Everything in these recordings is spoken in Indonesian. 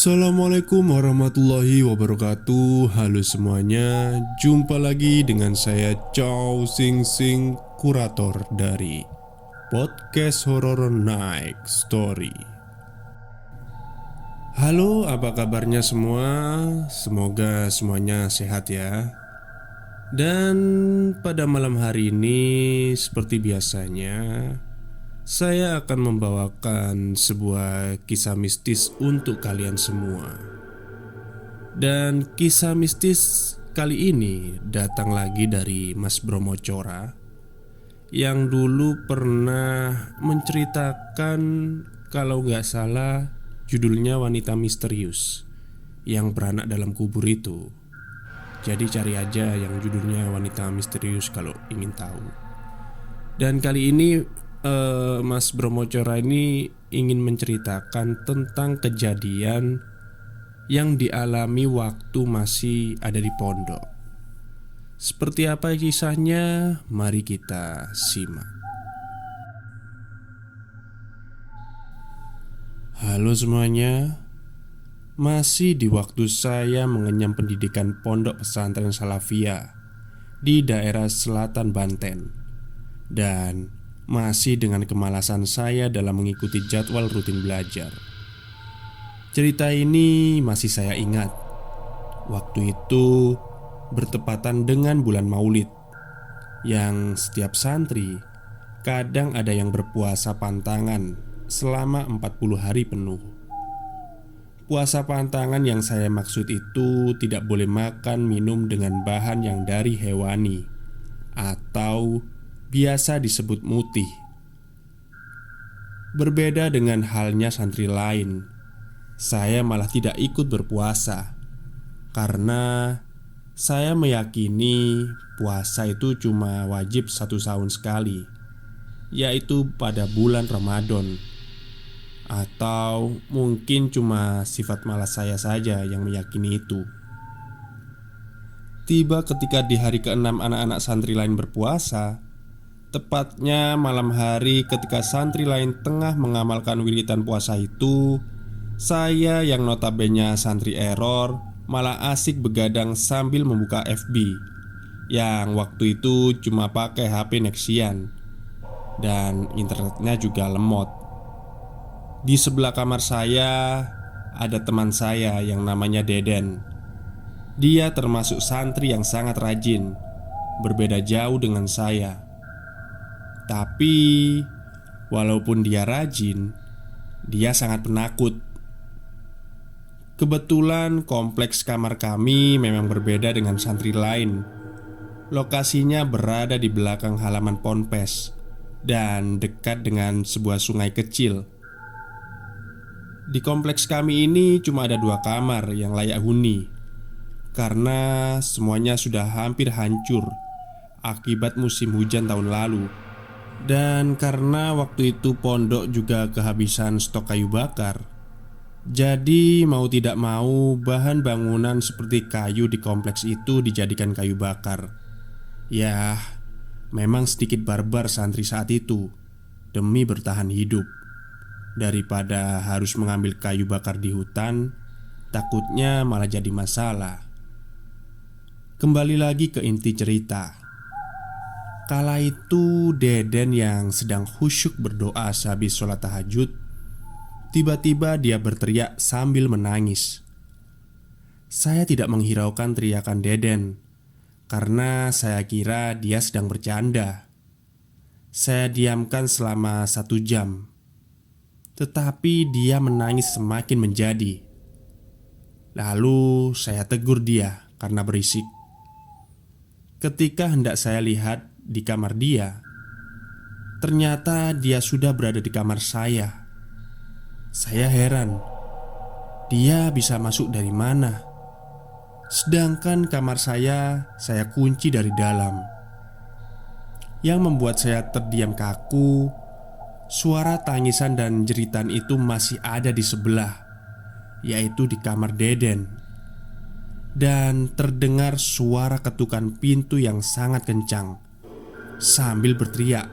Assalamualaikum warahmatullahi wabarakatuh. Halo semuanya, jumpa lagi dengan saya Chow Sing Sing, kurator dari podcast Horror Night Story. Halo, apa kabarnya semua? Semoga semuanya sehat ya. Dan pada malam hari ini, seperti biasanya, saya akan membawakan sebuah kisah mistis untuk kalian semua. Dan kisah mistis kali ini datang lagi dari Mas Bromo Cora, yang dulu pernah menceritakan, kalau nggak salah judulnya Wanita Misterius yang beranak dalam kubur itu. Jadi cari aja yang judulnya Wanita Misterius kalau ingin tahu. Dan kali ini Mas Bromo Cora ini ingin menceritakan tentang kejadian yang dialami waktu masih ada di pondok. Seperti apa kisahnya? Mari kita simak. Halo semuanya. Masih di waktu saya mengenyam pendidikan pondok pesantren Salafiyah di daerah selatan Banten. Dan masih dengan kemalasan saya dalam mengikuti jadwal rutin belajar. Cerita ini masih saya ingat. Waktu itu bertepatan dengan bulan Maulid, yang setiap santri kadang ada yang berpuasa pantangan selama 40 hari penuh. Puasa pantangan yang saya maksud itu tidak boleh makan minum dengan bahan yang dari hewani, atau biasa disebut mutih. Berbeda dengan halnya santri lain, saya malah tidak ikut berpuasa karena saya meyakini puasa itu cuma wajib 1 tahun sekali, yaitu pada bulan Ramadan. Atau mungkin cuma sifat malas saya saja yang meyakini itu. Tiba ketika di hari ke-6 anak-anak santri lain berpuasa, tepatnya malam hari ketika santri lain tengah mengamalkan wiritan puasa itu, saya yang notabene santri error malah asik begadang sambil membuka FB, yang waktu itu cuma pakai HP Nexian dan internetnya juga lemot. Di sebelah kamar saya ada teman saya yang namanya Deden. Dia termasuk santri yang sangat rajin, berbeda jauh dengan saya. Tapi walaupun dia rajin, dia sangat penakut. Kebetulan kompleks kamar kami memang berbeda dengan santri lain. Lokasinya berada di belakang halaman ponpes dan dekat dengan sebuah sungai kecil. Di kompleks kami ini cuma ada 2 kamar yang layak huni, karena semuanya sudah hampir hancur akibat musim hujan tahun lalu. Dan karena waktu itu pondok juga kehabisan stok kayu bakar, jadi mau tidak mau bahan bangunan seperti kayu di kompleks itu dijadikan kayu bakar. Ya, memang sedikit barbar santri saat itu demi bertahan hidup. Daripada harus mengambil kayu bakar di hutan, takutnya malah jadi masalah. Kembali lagi ke inti cerita. Kala itu Deden yang sedang khusyuk berdoa sehabis sholat tahajud, tiba-tiba dia berteriak sambil menangis. Saya tidak menghiraukan teriakan Deden karena saya kira dia sedang bercanda. Saya diamkan selama 1 jam. Tetapi dia menangis semakin menjadi. Lalu saya tegur dia karena berisik. Ketika hendak saya lihat di kamar dia, ternyata dia sudah berada di kamar saya. Saya heran, dia bisa masuk dari mana? Sedangkan kamar saya kunci dari dalam. Yang membuat saya terdiam kaku, suara tangisan dan jeritan itu masih ada di sebelah, yaitu di kamar Deden. Dan terdengar suara ketukan pintu yang sangat kencang sambil berteriak,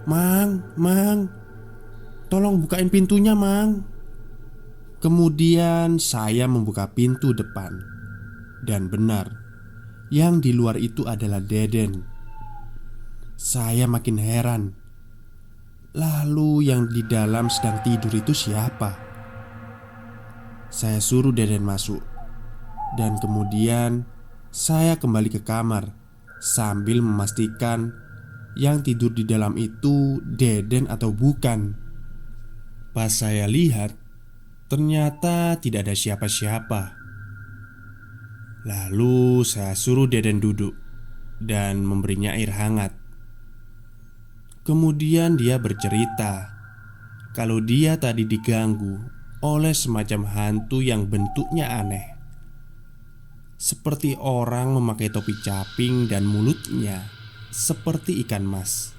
"Mang, Mang, tolong bukain pintunya, Mang." Kemudian saya membuka pintu depan, dan benar, yang di luar itu adalah Deden. Saya makin heran. Lalu yang di dalam sedang tidur itu siapa? Saya suruh Deden masuk, dan kemudian saya kembali ke kamar sambil memastikan yang tidur di dalam itu Deden atau bukan. Pas saya lihat, ternyata tidak ada siapa-siapa. Lalu saya suruh Deden duduk dan memberinya air hangat. Kemudian dia bercerita kalau dia tadi diganggu oleh semacam hantu yang bentuknya aneh, seperti orang memakai topi caping dan mulutnya seperti ikan mas.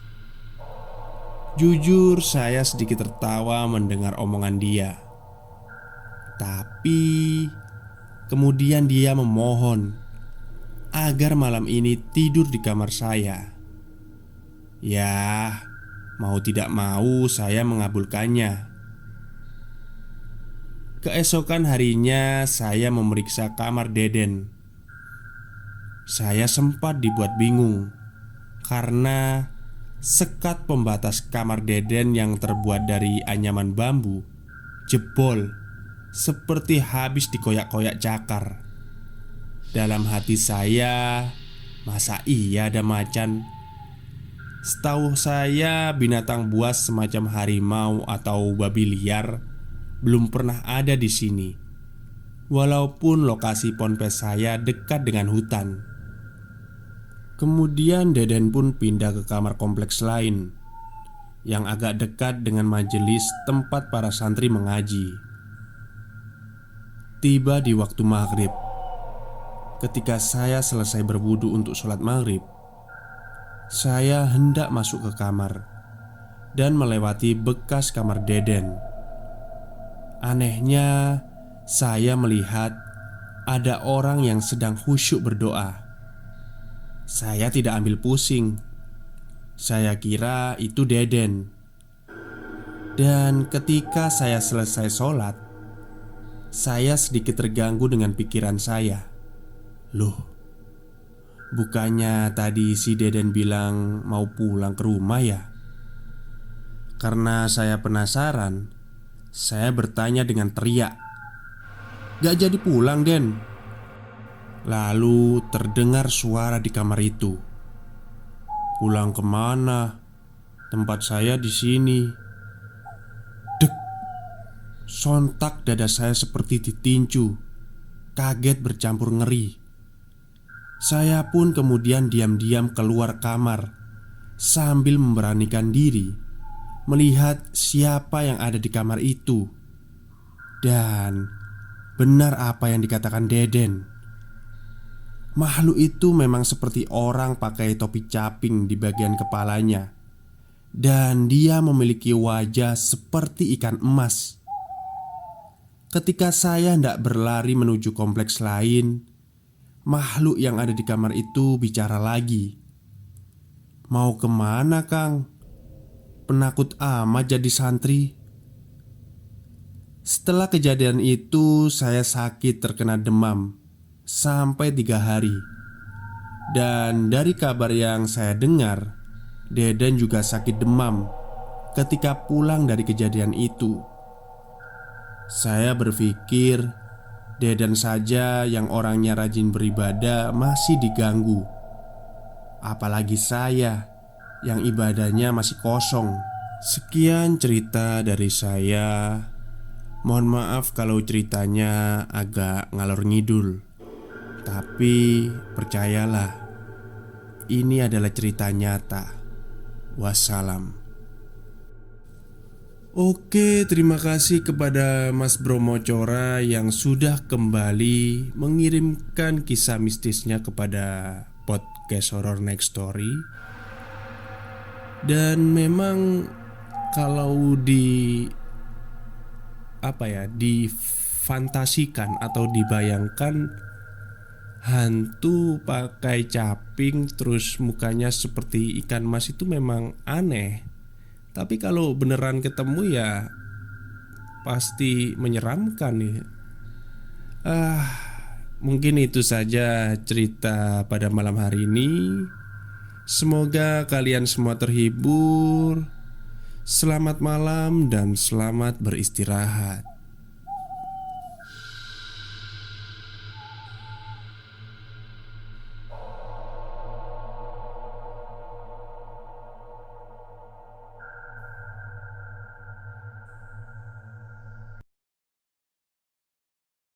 Jujur saya sedikit tertawa mendengar omongan dia. Tapi kemudian dia memohon agar malam ini tidur di kamar saya. Ya, mau tidak mau saya mengabulkannya. Keesokan harinya saya memeriksa kamar Deden. Saya sempat dibuat bingung karena sekat pembatas kamar Deden yang terbuat dari anyaman bambu jebol, seperti habis dikoyak-koyak cakar. Dalam hati saya, masa iya ada macan? Setahu saya binatang buas semacam harimau atau babi liar belum pernah ada di sini. Walaupun lokasi ponpes saya dekat dengan hutan. Kemudian Deden pun pindah ke kamar kompleks lain yang agak dekat dengan majelis tempat para santri mengaji. Tiba di waktu maghrib, ketika saya selesai berwudu untuk sholat maghrib, saya hendak masuk ke kamar dan melewati bekas kamar Deden. Anehnya, saya melihat ada orang yang sedang khusyuk berdoa. Saya tidak ambil pusing. Saya kira itu Deden. Dan ketika saya selesai sholat, saya sedikit terganggu dengan pikiran saya. Loh, bukannya tadi si Deden bilang mau pulang ke rumah ya? Karena saya penasaran, saya bertanya dengan teriak, "Gak jadi pulang, Den?" Lalu terdengar suara di kamar itu. "Pulang kemana? Tempat saya di sini." Dek! Sontak dada saya seperti ditinju. Kaget bercampur ngeri. Saya pun kemudian diam-diam keluar kamar sambil memberanikan diri melihat siapa yang ada di kamar itu. Dan benar apa yang dikatakan Deden. Makhluk itu memang seperti orang pakai topi caping di bagian kepalanya. Dan dia memiliki wajah seperti ikan emas. Ketika saya hendak berlari menuju kompleks lain, makhluk yang ada di kamar itu bicara lagi. "Mau kemana, Kang? Penakut amat jadi santri." Setelah kejadian itu, saya sakit terkena demam sampai 3 hari. Dan dari kabar yang saya dengar, Deden juga sakit demam ketika pulang dari kejadian itu. Saya berpikir Deden saja yang orangnya rajin beribadah masih diganggu, apalagi saya yang ibadahnya masih kosong. Sekian cerita dari saya. Mohon maaf kalau ceritanya agak ngalor ngidul, tapi percayalah, ini adalah cerita nyata. Wassalam. Oke, terima kasih kepada Mas Bromo Cora yang sudah kembali mengirimkan kisah mistisnya kepada podcast Horror Next Story. Dan memang kalau difantasikan atau dibayangkan hantu pakai caping terus mukanya seperti ikan mas itu memang aneh. Tapi kalau beneran ketemu ya pasti menyeramkan ya. Ah, mungkin itu saja cerita pada malam hari ini. Semoga kalian semua terhibur. Selamat malam dan selamat beristirahat.